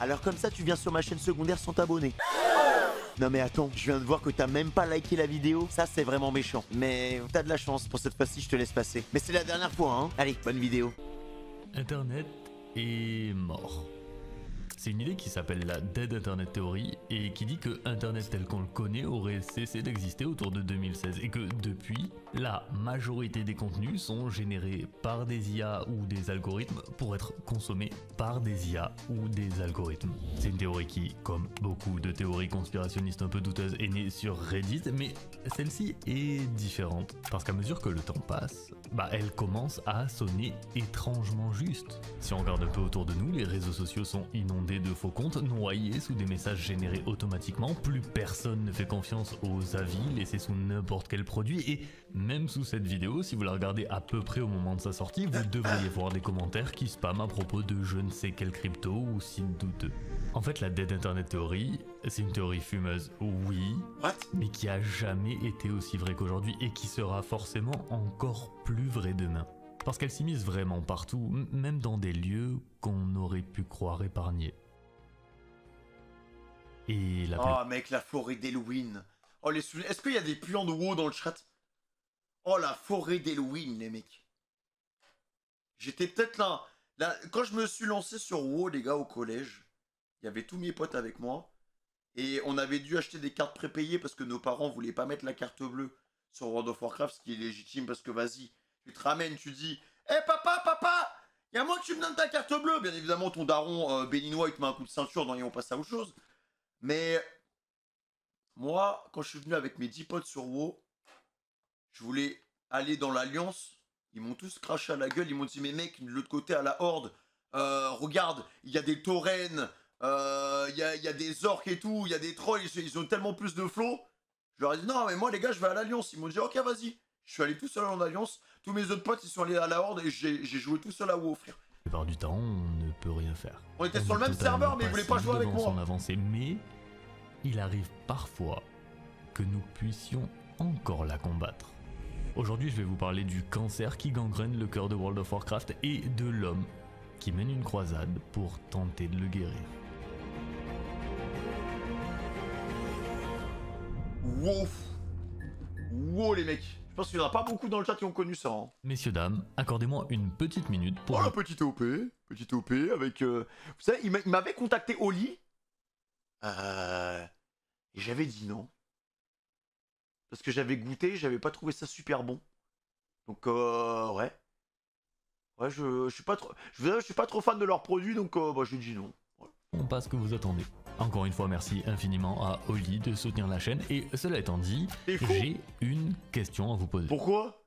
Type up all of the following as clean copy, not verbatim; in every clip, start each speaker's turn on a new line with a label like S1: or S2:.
S1: Alors comme ça, tu viens sur ma chaîne secondaire sans t'abonner. Non mais attends, je viens de voir que t'as même pas liké la vidéo. Ça, c'est vraiment méchant. Mais t'as de la chance, pour cette fois-ci, je te laisse passer. Mais c'est la dernière fois, hein. Allez, bonne vidéo.
S2: Internet est mort. C'est une idée qui s'appelle la Dead Internet Theory et qui dit que Internet tel qu'on le connaît aurait cessé d'exister autour de 2016 et que depuis, la majorité des contenus sont générés par des IA ou des algorithmes pour être consommés par des IA ou des algorithmes. C'est une théorie qui, comme beaucoup de théories conspirationnistes un peu douteuses, est née sur Reddit, mais celle-ci est différente parce qu'à mesure que le temps passe, elle commence à sonner étrangement juste. Si on regarde un peu autour de nous, les réseaux sociaux sont inondés de faux comptes noyés sous des messages générés automatiquement, plus personne ne fait confiance aux avis laissés sous n'importe quel produit et même sous cette vidéo, si vous la regardez à peu près au moment de sa sortie, vous devriez voir des commentaires qui spamment à propos de je ne sais quel crypto ou site douteux. En fait, la Dead Internet Theory, c'est une théorie fumeuse, oui, mais qui a jamais été aussi vraie qu'aujourd'hui et qui sera forcément encore plus vraie demain. Parce qu'elle s'immisce vraiment partout, même dans des lieux qu'on aurait pu croire épargnés. Et la
S1: Oh mec, la forêt d'Halloween. Oh les souvenirs. Est-ce qu'il y a des puants de WoW dans le chat? Oh la forêt d'Halloween, les mecs. J'étais peut-être là. Quand je me suis lancé sur WoW, les gars, au collège, il y avait tous mes potes avec moi. Et on avait dû acheter des cartes prépayées parce que nos parents voulaient pas mettre la carte bleue sur World of Warcraft, ce qui est légitime parce que vas-y, tu te ramènes, tu dis hé papa, il y a moi que tu me donnes ta carte bleue. Bien évidemment, ton daron béninois, il te met un coup de ceinture, et on passe à autre chose. Mais moi, quand je suis venu avec mes 10 potes sur WoW, je voulais aller dans l'Alliance. Ils m'ont tous craché à la gueule. Ils m'ont dit, mais mec, de l'autre côté à la Horde, regarde, il y a des taurennes, il y a des orques et tout, il y a des trolls, ils ont tellement plus de flow. Je leur ai dit, non, mais moi, les gars, je vais à l'Alliance. Ils m'ont dit, ok, vas-y. Je suis allé tout seul en Alliance. Tous mes autres potes, ils sont allés à la Horde et j'ai joué tout seul à WoW, frère.
S2: La plupart du temps, on ne peut rien faire.
S1: On était sur le même serveur, mais ils voulaient pas jouer avec moi.
S2: Son avancée, mais il arrive parfois que nous puissions encore la combattre. Aujourd'hui, je vais vous parler du cancer qui gangrène le cœur de World of Warcraft et de l'homme qui mène une croisade pour tenter de le guérir.
S1: Wow. Wow les mecs. Je pense qu'il n'y en a pas beaucoup dans le chat qui ont connu ça. Hein.
S2: Messieurs, dames, accordez-moi une petite minute pour...
S1: Oh la petite OP avec... Vous savez, il m'avait contacté Oli. Et j'avais dit non. Parce que j'avais goûté, j'avais pas trouvé ça super bon. Donc ouais. Ouais, je suis pas trop... Je suis pas trop fan de leurs produits, donc je lui dis non. Ouais.
S2: On passe ce que vous attendez. Encore une fois, merci infiniment à Oli de soutenir la chaîne. Et cela étant dit, j'ai une question à vous poser.
S1: Pourquoi?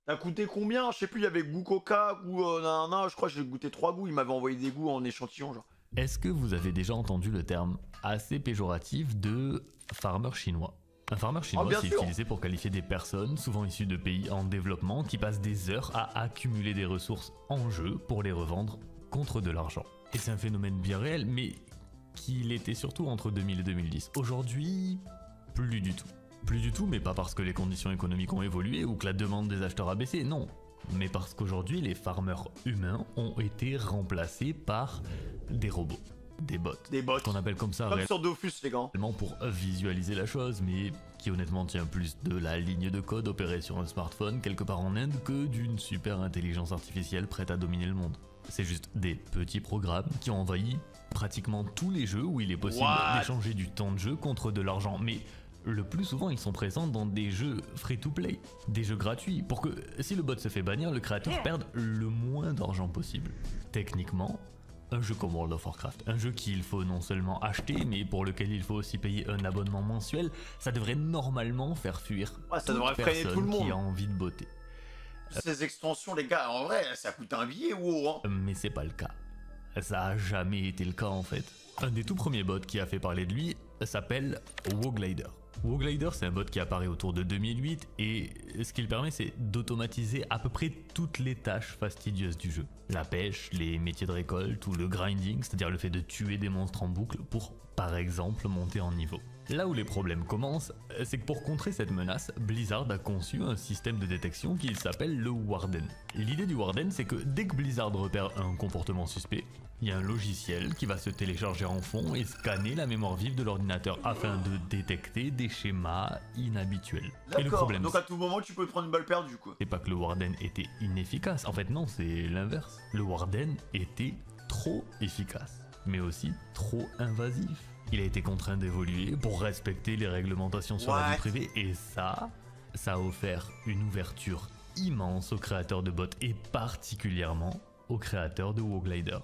S1: T'as goûté combien? Je sais plus, il y avait goût coca, goût je crois que j'ai goûté 3 goûts. Il m'avait envoyé des goûts en échantillon, genre.
S2: Est-ce que vous avez déjà entendu le terme assez péjoratif de farmer chinois? Un farmer chinois, c'est utilisé pour qualifier des personnes, souvent issues de pays en développement, qui passent des heures à accumuler des ressources en jeu pour les revendre contre de l'argent. Et c'est un phénomène bien réel, mais qu'il était surtout entre 2000 et 2010. Aujourd'hui, plus du tout. Plus du tout, mais pas parce que les conditions économiques ont évolué ou que la demande des acheteurs a baissé, non. Mais parce qu'aujourd'hui, les farmers humains ont été remplacés par des robots. Des bots.
S1: Des bots.
S2: Qu'on appelle comme ça.
S1: Comme sur Dofus, les gars.
S2: Pour visualiser la chose, mais qui honnêtement tient plus de la ligne de code opérée sur un smartphone quelque part en Inde que d'une super intelligence artificielle prête à dominer le monde. C'est juste des petits programmes qui ont envahi pratiquement tous les jeux où il est possible d'échanger du temps de jeu contre de l'argent. Mais le plus souvent, ils sont présents dans des jeux free-to-play, des jeux gratuits, pour que si le bot se fait bannir, le créateur perde le moins d'argent possible. Techniquement, un jeu comme World of Warcraft, un jeu qu'il faut non seulement acheter, mais pour lequel il faut aussi payer un abonnement mensuel, ça devrait normalement faire fuir
S1: ça devrait freiner tout le monde
S2: qui a envie de botter.
S1: Ces extensions, les gars, en vrai, ça coûte un billet, wow, hein.
S2: Mais c'est pas le cas. Ça a jamais été le cas en fait. Un des tout premiers bots qui a fait parler de lui s'appelle WoGlider. WoW Glider, c'est un bot qui apparaît autour de 2008 et ce qu'il permet, c'est d'automatiser à peu près toutes les tâches fastidieuses du jeu. La pêche, les métiers de récolte ou le grinding, c'est-à-dire le fait de tuer des monstres en boucle pour, par exemple, monter en niveau. Là où les problèmes commencent, c'est que pour contrer cette menace, Blizzard a conçu un système de détection qui s'appelle le Warden. L'idée du Warden, c'est que dès que Blizzard repère un comportement suspect, il y a un logiciel qui va se télécharger en fond et scanner la mémoire vive de l'ordinateur afin de détecter des schémas inhabituels. Et le problème,
S1: donc à tout moment tu peux te prendre une balle perdue quoi.
S2: c'est pas que le Warden était inefficace, en fait non, c'est l'inverse. Le Warden était trop efficace, mais aussi trop invasif. Il a été contraint d'évoluer pour respecter les réglementations sur la vie privée et ça a offert une ouverture immense aux créateurs de bots et particulièrement aux créateurs de WoW Glider.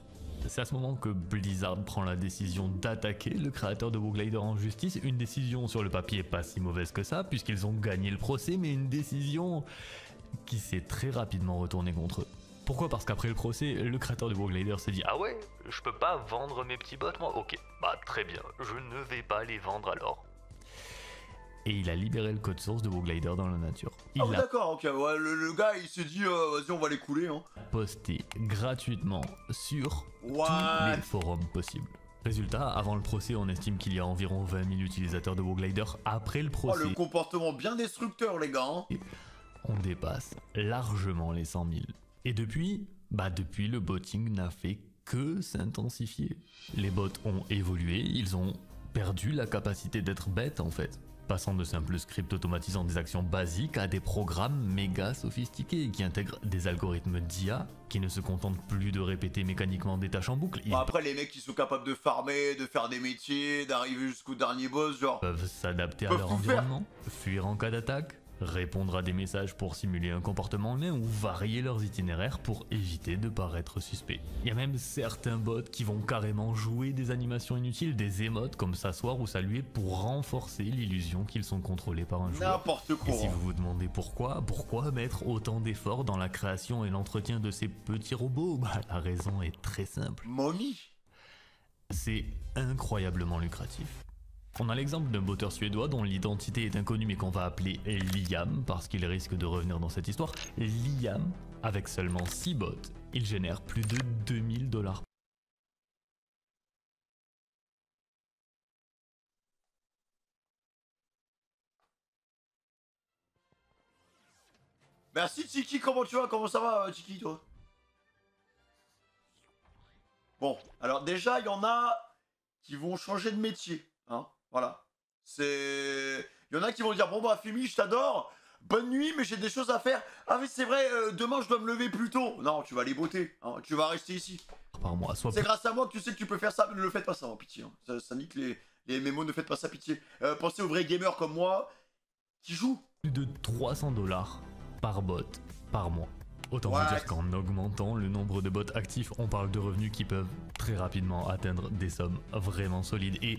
S2: C'est à ce moment que Blizzard prend la décision d'attaquer le créateur de WoW Glider en justice, une décision sur le papier pas si mauvaise que ça puisqu'ils ont gagné le procès, mais une décision qui s'est très rapidement retournée contre eux. Pourquoi ? Parce qu'après le procès, le créateur de WoW Glider s'est dit « Ah ouais, je peux pas vendre mes petits bots moi ? Ok, bah très bien, je ne vais pas les vendre alors. » Et il a libéré le code source de WoW Glider dans la nature. Il
S1: oui, d'accord, ok, ouais, le gars il s'est dit vas-y on va les couler hein.
S2: Posté gratuitement sur tous les forums possibles. Résultat, avant le procès, on estime qu'il y a environ 20 000 utilisateurs de WoW Glider. Après le procès,
S1: le comportement bien destructeur les gars hein.
S2: On dépasse largement les 100 000. Et depuis, le botting n'a fait que s'intensifier. Les bots ont évolué, ils ont perdu la capacité d'être bêtes en fait. Passant de simples scripts automatisant des actions basiques à des programmes méga sophistiqués qui intègrent des algorithmes d'IA qui ne se contentent plus de répéter mécaniquement des tâches en boucle.
S1: Après les mecs qui sont capables de farmer, de faire des métiers, d'arriver jusqu'au dernier boss, genre...
S2: peuvent s'adapter à leur environnement, fuir en cas d'attaque, répondre à des messages pour simuler un comportement humain ou varier leurs itinéraires pour éviter de paraître suspect. Il y a même certains bots qui vont carrément jouer des animations inutiles, des émotes comme s'asseoir ou saluer pour renforcer l'illusion qu'ils sont contrôlés par un joueur.
S1: N'importe quoi.
S2: Et si vous vous demandez pourquoi mettre autant d'efforts dans la création et l'entretien de ces petits robots ? La raison est très simple.
S1: Money.
S2: C'est incroyablement lucratif. On a l'exemple d'un botteur suédois dont l'identité est inconnue mais qu'on va appeler Liam parce qu'il risque de revenir dans cette histoire. Liam, avec seulement 6 bots, il génère plus de 2000 $.
S1: Merci Tiki, comment tu vas? Comment ça va Tiki toi? Bon, alors déjà il y en a qui vont changer de métier, hein. Voilà. Il y en a qui vont dire bon bah Femi je t'adore, bonne nuit mais j'ai des choses à faire. Ah mais c'est vrai, demain je dois me lever plus tôt. Non, tu vas les botter, hein, tu vas rester ici.
S2: Par mois,
S1: c'est grâce à moi que tu sais que tu peux faire ça, ne le faites pas ça, hein, pitié. Hein. Ça nique les MMO, ne faites pas ça, pitié. Pensez aux vrais gamers comme moi qui jouent.
S2: Plus de 300 $ par bot par mois. Autant vous dire qu'en augmentant le nombre de bots actifs, on parle de revenus qui peuvent très rapidement atteindre des sommes vraiment solides. Et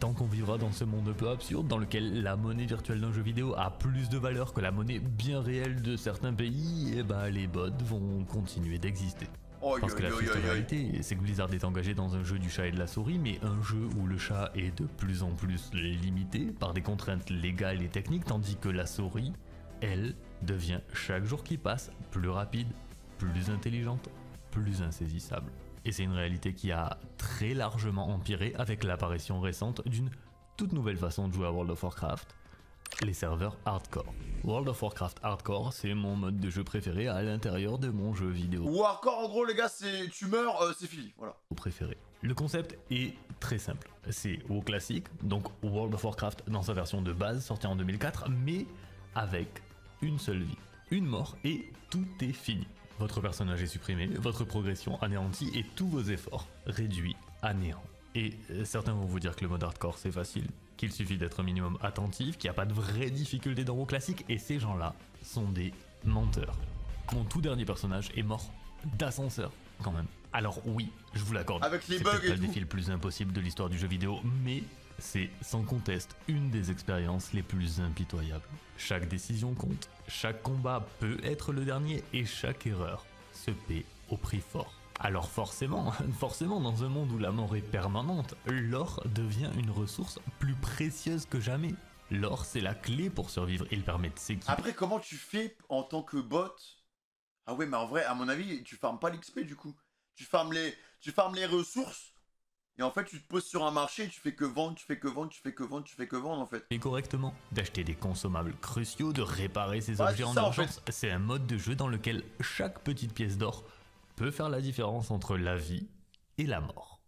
S2: tant qu'on vivra dans ce monde un peu absurde dans lequel la monnaie virtuelle d'un jeu vidéo a plus de valeur que la monnaie bien réelle de certains pays, et les bots vont continuer d'exister. Parce que la triste réalité, c'est que Blizzard est engagé dans un jeu du chat et de la souris, mais un jeu où le chat est de plus en plus limité par des contraintes légales et techniques, tandis que la souris, elle, devient chaque jour qui passe plus rapide, plus intelligente, plus insaisissable. Et c'est une réalité qui a très largement empiré avec l'apparition récente d'une toute nouvelle façon de jouer à World of Warcraft, les serveurs hardcore. World of Warcraft hardcore, c'est mon mode de jeu préféré à l'intérieur de mon jeu vidéo.
S1: Ou hardcore en gros les gars, c'est tu meurs, c'est fini, voilà.
S2: Préféré. Le concept est très simple. C'est WoW classique, donc World of Warcraft dans sa version de base sortie en 2004, mais avec une seule vie, une mort et tout est fini. Votre personnage est supprimé, votre progression anéantie et tous vos efforts réduits à néant. Et certains vont vous dire que le mode hardcore c'est facile, qu'il suffit d'être un minimum attentif, qu'il n'y a pas de vraie difficulté dans WoW classique, et ces gens-là sont des menteurs. Mon tout dernier personnage est mort d'ascenseur, quand même. Alors oui, je vous l'accorde,
S1: avec les
S2: c'est
S1: bugs
S2: peut-être pas
S1: et
S2: le défi le plus impossible de l'histoire du jeu vidéo, mais c'est sans conteste une des expériences les plus impitoyables. Chaque décision compte, chaque combat peut être le dernier et chaque erreur se paie au prix fort. Alors forcément, dans un monde où la mort est permanente, l'or devient une ressource plus précieuse que jamais. L'or, c'est la clé pour survivre. Il permet de s'équiper.
S1: Après, comment tu fais en tant que bot? Ah ouais, mais en vrai, à mon avis, tu farmes pas l'XP du coup. Tu farmes les ressources. Et en fait, tu te poses sur un marché et tu fais que vendre, tu fais que vendre, tu fais que vendre, tu fais que vendre en fait.
S2: Et correctement, d'acheter des consommables cruciaux, de réparer ses
S1: Ouais,
S2: objets
S1: c'est
S2: en
S1: ça, en
S2: urgence. C'est un mode de jeu dans lequel chaque petite pièce d'or peut faire la différence entre la vie et la mort.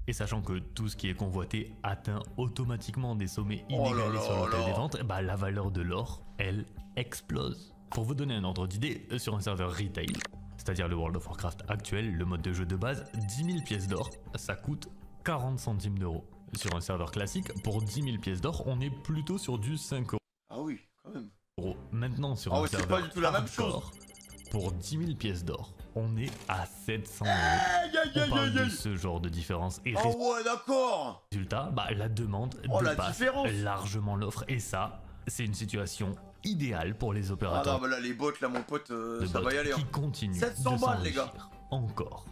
S2: Et sachant que tout ce qui est convoité atteint automatiquement des sommets
S1: Oh là
S2: inégalés
S1: là
S2: sur l'autel
S1: là.
S2: des ventes, bah la valeur de l'or, elle, explose. Pour vous donner un ordre d'idée, sur un serveur retail, c'est-à-dire le World of Warcraft actuel, le mode de jeu de base, 10 000 pièces d'or, ça coûte 40 centimes d'euros. Sur un serveur classique, pour 10 000 pièces d'or, on est plutôt sur du 5
S1: Ah oui, quand même.
S2: euros. Maintenant, sur
S1: Ah
S2: un
S1: ouais, c'est
S2: serveur
S1: pas du tout la même
S2: hardcore, pour 10 000 pièces d'or, on est à 700 euros.
S1: Aïe aïe
S2: On
S1: aïe
S2: parle
S1: aïe
S2: de
S1: aïe.
S2: ce genre de différence. Et
S1: Ah ouais, d'accord.
S2: résultat, bah, la demande
S1: Oh, la
S2: dépasse
S1: différence.
S2: largement l'offre. Et ça, c'est une situation idéale pour les
S1: Ah
S2: opérateurs
S1: non, mais là, les bots, là, mon pote,
S2: de
S1: ça
S2: bots
S1: va y aller.
S2: qui
S1: Hein.
S2: continuent
S1: 700
S2: de
S1: balles, les gars.
S2: s'enrichir encore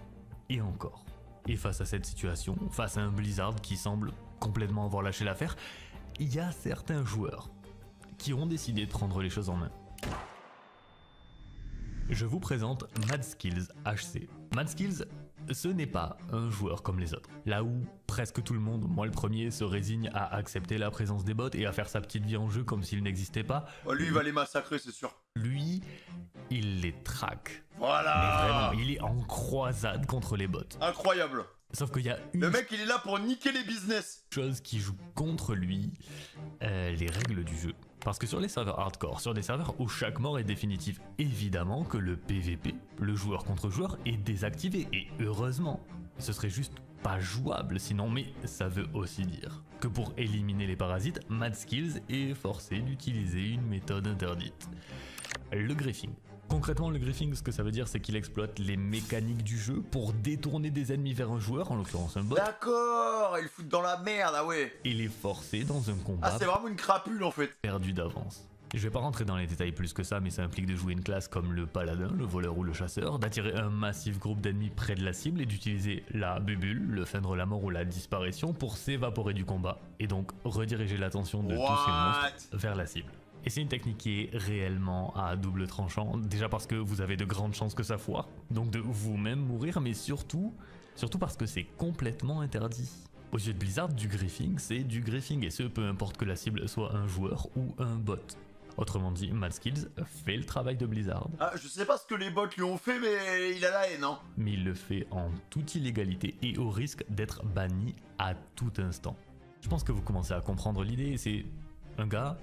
S2: et encore. Et face à cette situation, face à un Blizzard qui semble complètement avoir lâché l'affaire, il y a certains joueurs qui ont décidé de prendre les choses en main. Je vous présente MadSkillz HC. MadSkillz, ce n'est pas un joueur comme les autres. Là où presque tout le monde, moi le premier, se résigne à accepter la présence des bots et à faire sa petite vie en jeu comme s'il n'existait pas,
S1: Oh, lui, il va les massacrer, c'est sûr.
S2: lui, il les traque. Mais
S1: Voilà.
S2: vraiment, il est en croisade contre les bots.
S1: Incroyable.
S2: Sauf qu'il y a
S1: Le
S2: une
S1: mec, il est là pour niquer les business.
S2: chose qui joue contre lui, les règles du jeu. Parce que sur les serveurs hardcore, sur des serveurs où chaque mort est définitive, évidemment que le PVP, le joueur contre joueur, est désactivé. Et heureusement, ce serait juste pas jouable sinon, mais ça veut aussi dire que pour éliminer les parasites, MadSkillz est forcé d'utiliser une méthode interdite. Le griefing. Concrètement, le griefing, ce que ça veut dire, c'est qu'il exploite les mécaniques du jeu pour détourner des ennemis vers un joueur, en l'occurrence un bot,
S1: D'accord, il fout dans la merde, ah ouais.
S2: et les forcer dans un combat
S1: Ah, c'est vraiment une crapule en fait.
S2: perdu d'avance. Je vais pas rentrer dans les détails plus que ça, mais ça implique de jouer une classe comme le paladin, le voleur ou le chasseur, d'attirer un massif groupe d'ennemis près de la cible et d'utiliser la bubule, le feindre la mort ou la disparition pour s'évaporer du combat, et donc rediriger l'attention de tous ces monstres vers la cible. Et c'est une technique qui est réellement à double tranchant, déjà parce que vous avez de grandes chances que ça foire, donc de vous-même mourir, mais surtout parce que c'est complètement interdit. Aux yeux de Blizzard, du griefing, c'est du griefing, et ce, peu importe que la cible soit un joueur ou un bot. Autrement dit, MadSkillz fait le travail de Blizzard,
S1: Ah, je sais pas ce que les bots lui ont fait, mais il a la haine, hein.
S2: mais il le fait en toute illégalité et au risque d'être banni à tout instant. Je pense que vous commencez à comprendre l'idée, c'est un gars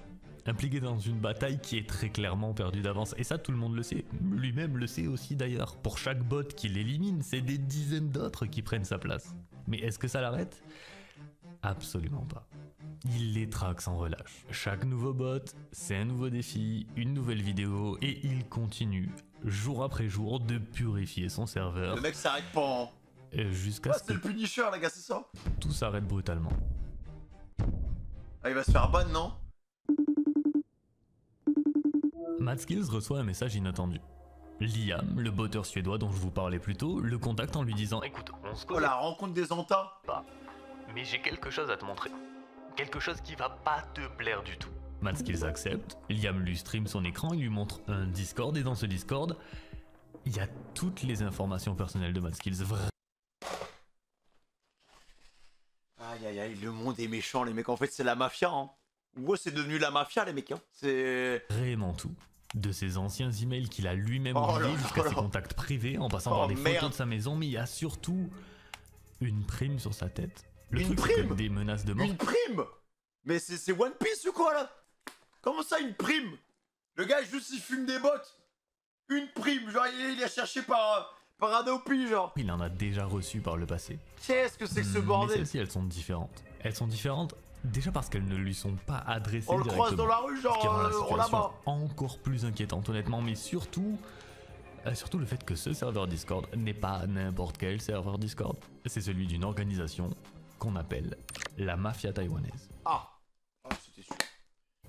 S2: impliqué dans une bataille qui est très clairement perdue d'avance, et ça tout le monde le sait, lui-même le sait aussi d'ailleurs. Pour chaque bot qu'il élimine, c'est des dizaines d'autres qui prennent sa place. Mais est-ce que ça l'arrête? Absolument pas. Il les traque sans relâche. Chaque nouveau bot, c'est un nouveau défi, une nouvelle vidéo, et il continue, jour après jour, de purifier son serveur
S1: Le mec s'arrête pas, hein.
S2: jusqu'à
S1: Ouais,
S2: ce
S1: c'est le
S2: que
S1: Punisher, les gars, c'est ça.
S2: tout s'arrête brutalement.
S1: Ah, il va se faire ban, non?
S2: MadSkillz reçoit un message inattendu. Liam, le botteur suédois dont je vous parlais plus tôt, le contacte en lui disant « Écoute, on se
S1: Oh,
S2: connaît
S1: la rencontre des Antas.
S2: pas, mais j'ai quelque chose à te montrer. Quelque chose qui va pas te plaire du tout. » MadSkillz accepte, Liam lui stream son écran, il lui montre un Discord, et dans ce Discord, il y a toutes les informations personnelles de MadSkillz.
S1: Aïe aïe aïe, le monde est méchant, les mecs. En fait, c'est la mafia, hein. Ouais, c'est devenu la mafia, les mecs, hein. C'est.
S2: Vraiment tout. De ses anciens emails qu'il a lui-même
S1: Oh
S2: oubliés
S1: là
S2: jusqu'à
S1: là.
S2: ses contacts privés, en passant
S1: Oh
S2: par des
S1: merde.
S2: photos de sa maison, mais il y a surtout une prime sur sa tête. Le
S1: Une
S2: truc, c'est que
S1: prime
S2: des menaces de mort.
S1: Une prime. Mais c'est One Piece ou quoi, là? Comment ça, une prime? Le gars, juste, il fume des bottes. Une prime, genre, il est cherché par Adopi, genre.
S2: Il en a déjà reçu par le passé.
S1: Qu'est-ce que c'est que ce
S2: Mais
S1: bordel?
S2: celles-ci, elles sont différentes. Elles sont différentes déjà parce qu'elles ne lui sont pas adressées
S1: On le
S2: directement.
S1: croise dans la rue,
S2: Ce qui rend la
S1: genre, on
S2: situation
S1: là-bas.
S2: encore plus inquiétante, honnêtement, mais surtout le fait que ce serveur Discord n'est pas n'importe quel serveur Discord. C'est celui d'une organisation qu'on appelle la mafia taïwanaise.
S1: Ah, c'était sûr.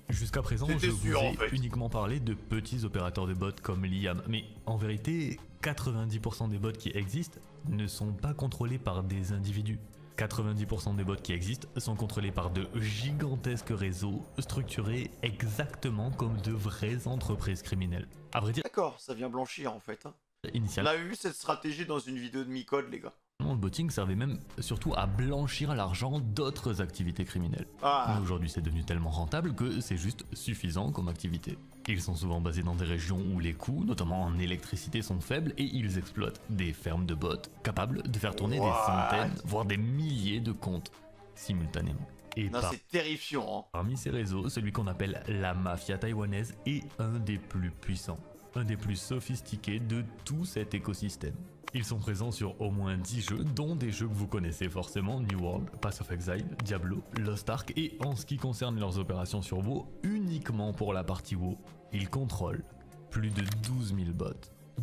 S2: Jusqu'à présent,
S1: C'était
S2: je vous
S1: sûr,
S2: ai
S1: en fait.
S2: uniquement parlé de petits opérateurs de bots comme Liam, mais en vérité, 90% des bots qui existent ne sont pas contrôlés par des individus. 90% des bots qui existent sont contrôlés par de gigantesques réseaux structurés exactement comme de vraies entreprises criminelles. À vrai dire,
S1: D'accord, ça vient blanchir en fait. Hein. On
S2: initialement,
S1: avait vu cette stratégie dans une vidéo de Micode, les gars.
S2: le botting servait même surtout à blanchir l'argent d'autres activités criminelles.
S1: Ah,
S2: Mais aujourd'hui, c'est devenu tellement rentable que c'est juste suffisant comme activité. Ils sont souvent basés dans des régions où les coûts, notamment en électricité, sont faibles et ils exploitent des fermes de bots capables de faire tourner des centaines, voire des milliers de comptes simultanément. Et
S1: non, c'est terrifiant. Hein.
S2: parmi ces réseaux, celui qu'on appelle la mafia taïwanaise est un des plus puissants, un des plus sophistiqués de tout cet écosystème. Ils sont présents sur au moins 10 jeux, dont des jeux que vous connaissez forcément, New World, Path of Exile, Diablo, Lost Ark, et en ce qui concerne leurs opérations sur WoW, uniquement pour la partie WoW, ils contrôlent plus de 12 000 bots.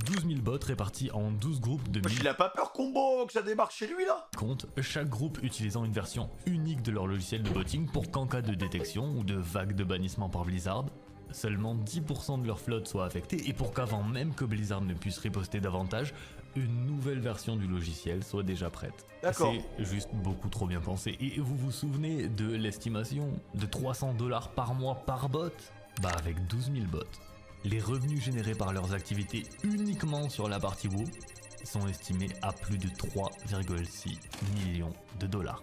S2: 12 000 bots répartis en 12 groupes de 1000
S1: Il a pas peur combo que ça débarque chez lui là?
S2: comptes, chaque groupe utilisant une version unique de leur logiciel de botting pour qu'en cas de détection ou de vague de bannissement par Blizzard, seulement 10% de leur flotte soit affectée et pour qu'avant même que Blizzard ne puisse riposter davantage, une nouvelle version du logiciel soit déjà prête.
S1: D'accord.
S2: C'est juste beaucoup trop bien pensé. Et vous vous souvenez de l'estimation de 300 $ par mois par bot? Bah avec 12 000 bots, les revenus générés par leurs activités uniquement sur la partie WoW sont estimés à plus de 3,6 millions de dollars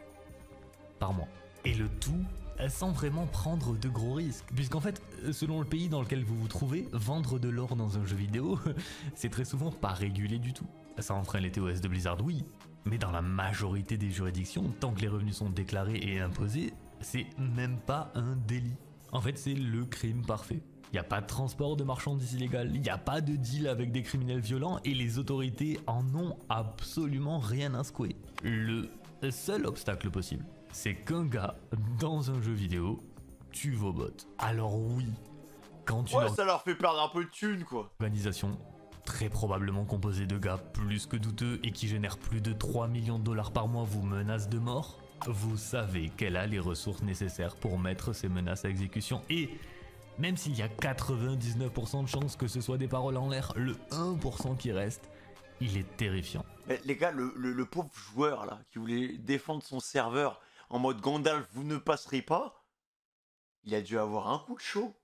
S2: par mois. Et le tout sans vraiment prendre de gros risques. Puisqu'en fait, selon le pays dans lequel vous vous trouvez, vendre de l'or dans un jeu vidéo, c'est très souvent pas régulé du tout. Ça enfreint les TOS de Blizzard, oui, mais dans la majorité des juridictions, tant que les revenus sont déclarés et imposés, c'est même pas un délit. En fait, c'est le crime parfait. Il n'y a pas de transport de marchandises illégales, il n'y a pas de deal avec des criminels violents et les autorités en ont absolument rien à secouer. Le seul obstacle possible, c'est qu'un gars, dans un jeu vidéo, tue vos bots. Alors oui, quand une
S1: Ouais, ça leur fait perdre un peu de thunes quoi.
S2: organisation très probablement composée de gars plus que douteux et qui génère plus de 3 millions de dollars par mois vous menace de mort, vous savez qu'elle a les ressources nécessaires pour mettre ces menaces à exécution. Et même s'il y a 99% de chances que ce soit des paroles en l'air, le 1% qui reste, il est terrifiant.
S1: Mais les gars, le pauvre joueur là, qui voulait défendre son serveur en mode Gandalf, vous ne passerez pas, il a dû avoir un coup de chaud.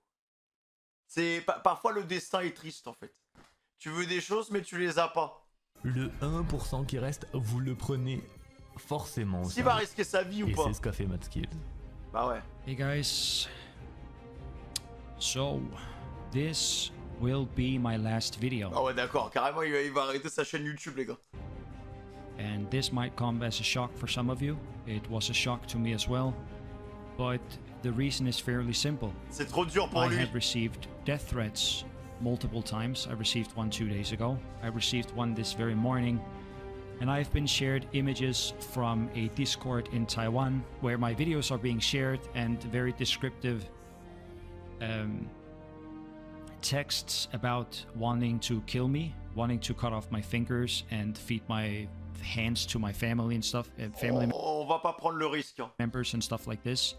S1: Parfois le destin est triste en fait. Tu veux des choses mais tu les as pas.
S2: Le 1% qui reste, vous le prenez forcément.
S1: S'il va risquer sa vie ou
S2: Et
S1: pas.
S2: c'est ce qu'a fait Matt Skills.
S1: Bah ouais.
S3: Hey guys, so this will be my last video,
S1: Ah ouais d'accord, carrément il va arrêter sa chaîne YouTube les gars.
S3: and this might come as a shock for some of you. It was a shock to me as well, but the reason is fairly simple.
S1: C'est trop dur pour
S3: I
S1: lui.
S3: have received death threats multiple times. I received one 2 days ago. I received one this very morning. And I've been shared images from a Discord in Taiwan where my videos are being shared and very descriptive texts about wanting to kill me, wanting to cut off my fingers and feed my hands to my family and stuff, family
S1: On va pas prendre le risque. Hein.
S3: members and stuff like this.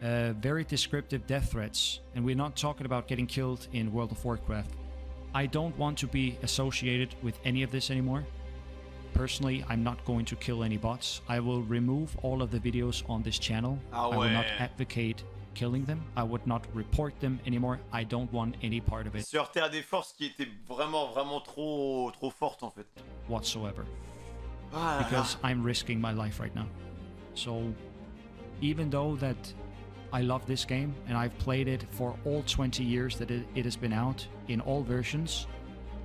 S3: Very descriptive death threats, and we're not talking about getting killed in World of Warcraft. I don't want to be associated with any of this anymore. Personally, I'm not going to kill any bots. I will remove all of the videos on this channel.
S1: Ah
S3: I will not
S1: ouais.
S3: advocate killing them. I would not report them anymore. I don't want any part of
S1: Il
S3: it
S1: se heurtait à des forces qui étaient vraiment trop fortes en fait.
S3: whatsoever.
S1: Ah là là.
S3: Because I'm risking my life right now. So even though that I love this game and I've played it for all 20 years that it has been out in all versions,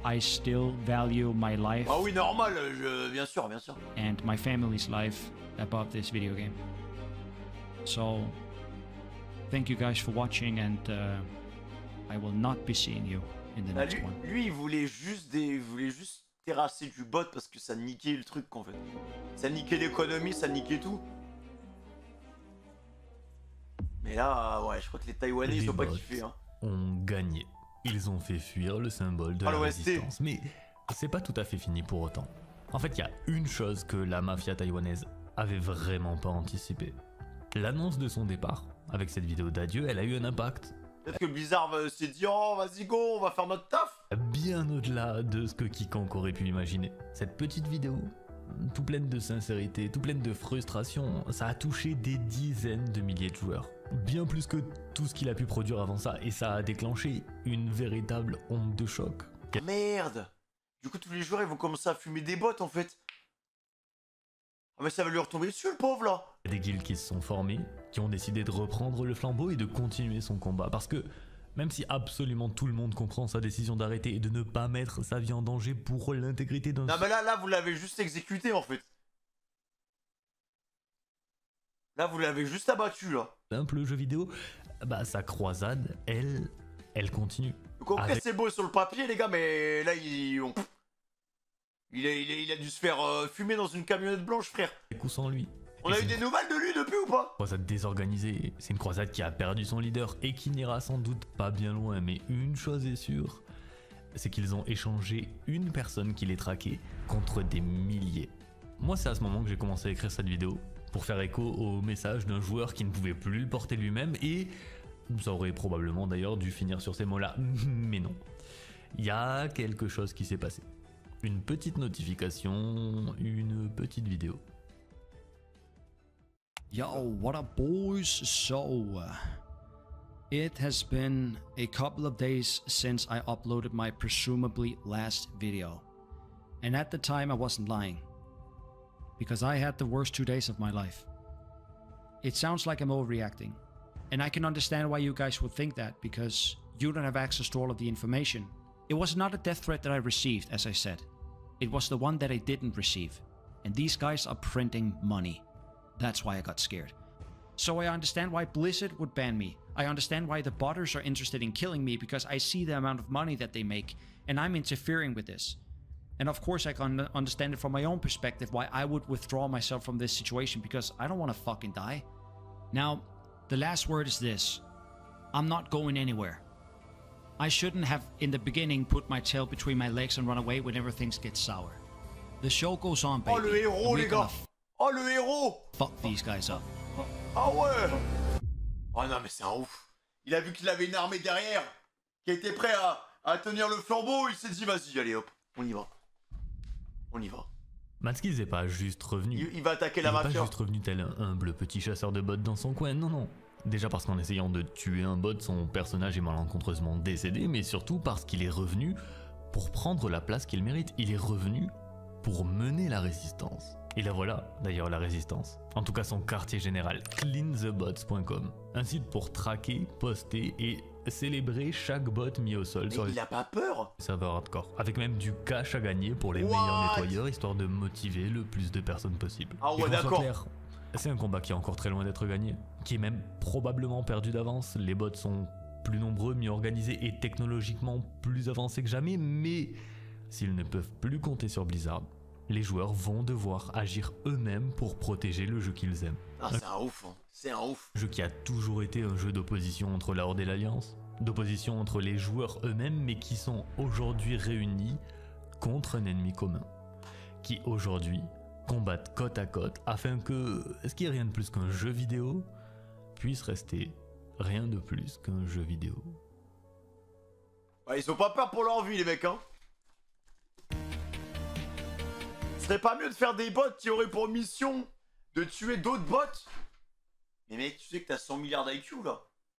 S3: I still value my life
S1: Ah oui normal, bien sûr.
S3: and my family's life above this video game. So thank you guys for watching, and I will not be seeing you in the
S1: Bah,
S3: next one.
S1: lui il voulait juste terrasser du bot parce que ça niquait le truc en fait. Ça niquait l'économie, ça niquait tout. Mais là, ouais, je crois que les Taïwanais ils
S2: Les
S1: ont pas
S2: bots
S1: kiffé. Hein.
S2: ont gagné. Ils ont fait fuir le symbole de
S1: Ah,
S2: la
S1: l'OST.
S2: résistance. Mais c'est pas tout à fait fini pour autant. En fait, il y a une chose que la mafia taïwanaise avait vraiment pas anticipé. L'annonce de son départ, avec cette vidéo d'adieu, elle a eu un impact
S1: Peut-être que Blizzard s'est dit oh vas-y go, on va faire notre taf.
S2: bien au-delà de ce que quiconque aurait pu imaginer. Cette petite vidéo tout pleine de sincérité, tout pleine de frustration. Ça a touché des dizaines de milliers de joueurs. Bien plus que tout ce qu'il a pu produire avant ça, et ça a déclenché une véritable onde de choc.
S1: Merde! Du coup, tous les joueurs, ils vont commencer à fumer des bottes, en fait. Ah mais ça va lui retomber dessus, le pauvre, là!
S2: Il y a des guildes qui se sont formées, qui ont décidé de reprendre le flambeau et de continuer son combat. Parce que, même si absolument tout le monde comprend sa décision d'arrêter et de ne pas mettre sa vie en danger pour l'intégrité d'un...
S1: Non mais là, vous l'avez juste exécuté, en fait. Là, vous l'avez juste abattu, là.
S2: simple jeu vidéo, bah sa croisade, elle continue.
S1: Donc après, c'est beau sur le papier, les gars, mais là, il a dû se faire fumer dans une camionnette blanche, frère.
S2: Coup sans lui.
S1: On a eu des nouvelles de lui depuis ou pas?
S2: Croisade désorganisée, c'est une croisade qui a perdu son leader et qui n'ira sans doute pas bien loin, mais une chose est sûre, c'est qu'ils ont échangé une personne qui les traquait contre des milliers. Moi, c'est à ce moment que j'ai commencé à écrire cette vidéo, pour faire écho au message d'un joueur qui ne pouvait plus le porter lui-même, et ça aurait probablement d'ailleurs dû finir sur ces mots-là, mais non. Il y a quelque chose qui s'est passé. Une petite notification, une petite vidéo.
S3: Yo, what up, boys? So, it has been a couple of days since I uploaded my presumably last video. And at the time, I wasn't lying. Because I had the worst 2 days of my life. It sounds like I'm overreacting. And I can understand why you guys would think that, because you don't have access to all of the information. It was not a death threat that I received, as I said. It was the one that I didn't receive. And these guys are printing money. That's why I got scared. So I understand why Blizzard would ban me. I understand why the botters are interested in killing me, because I see the amount of money that they make, and I'm interfering with this. And of course I can understand it from my own perspective why I would withdraw myself from this situation, because I don't want to fucking die. Now, the last word is this. I'm not going anywhere. I shouldn't have, in the beginning, put my tail between my legs and run away whenever things get sour. The show goes on, baby.
S1: Oh, le héros, les gars! Oh, le héros!
S3: Fuck these guys up.
S1: Ah ouais! Oh non, mais c'est un ouf. Il a vu qu'il avait une armée derrière, qui était prêt à tenir le flambeau, il s'est dit, vas-y, allez hop, on y va. On y va.
S2: Matskiz n'est pas juste revenu.
S1: Il va attaquer la mafia.
S2: Il n'est pas juste revenu tel un humble petit chasseur de bots dans son coin, non, non. Déjà parce qu'en essayant de tuer un bot, son personnage est malencontreusement décédé, mais surtout parce qu'il est revenu pour prendre la place qu'il mérite. Il est revenu pour mener la résistance. Et la voilà, d'ailleurs, la résistance. En tout cas, son quartier général, cleanthebots.com. Un site pour traquer, poster et célébrer chaque bot mis au sol.
S1: Mais il a pas peur?
S2: Serveur hardcore. Avec même du cash à gagner pour les meilleurs nettoyeurs, histoire de motiver le plus de personnes possible.
S1: Ah ouais, d'accord.
S2: C'est un combat qui est encore très loin d'être gagné, qui est même probablement perdu d'avance. Les bots sont plus nombreux, mieux organisés et technologiquement plus avancés que jamais, mais s'ils ne peuvent plus compter sur Blizzard, les joueurs vont devoir agir eux-mêmes pour protéger le jeu qu'ils aiment.
S1: Ah, c'est un ouf, hein. C'est un ouf.
S2: Un jeu qui a toujours été un jeu d'opposition entre la Horde et l'Alliance, d'opposition entre les joueurs eux-mêmes, mais qui sont aujourd'hui réunis contre un ennemi commun, qui aujourd'hui combattent côte à côte afin que ce qui est rien de plus qu'un jeu vidéo puisse rester rien de plus qu'un jeu vidéo.
S1: Ouais, ils ont pas peur pour leur vie, les mecs, hein. Ce serait pas mieux de faire des bots qui auraient pour mission de tuer d'autres bots? Mais mec, tu sais que t'as 100 milliards d'IQ là.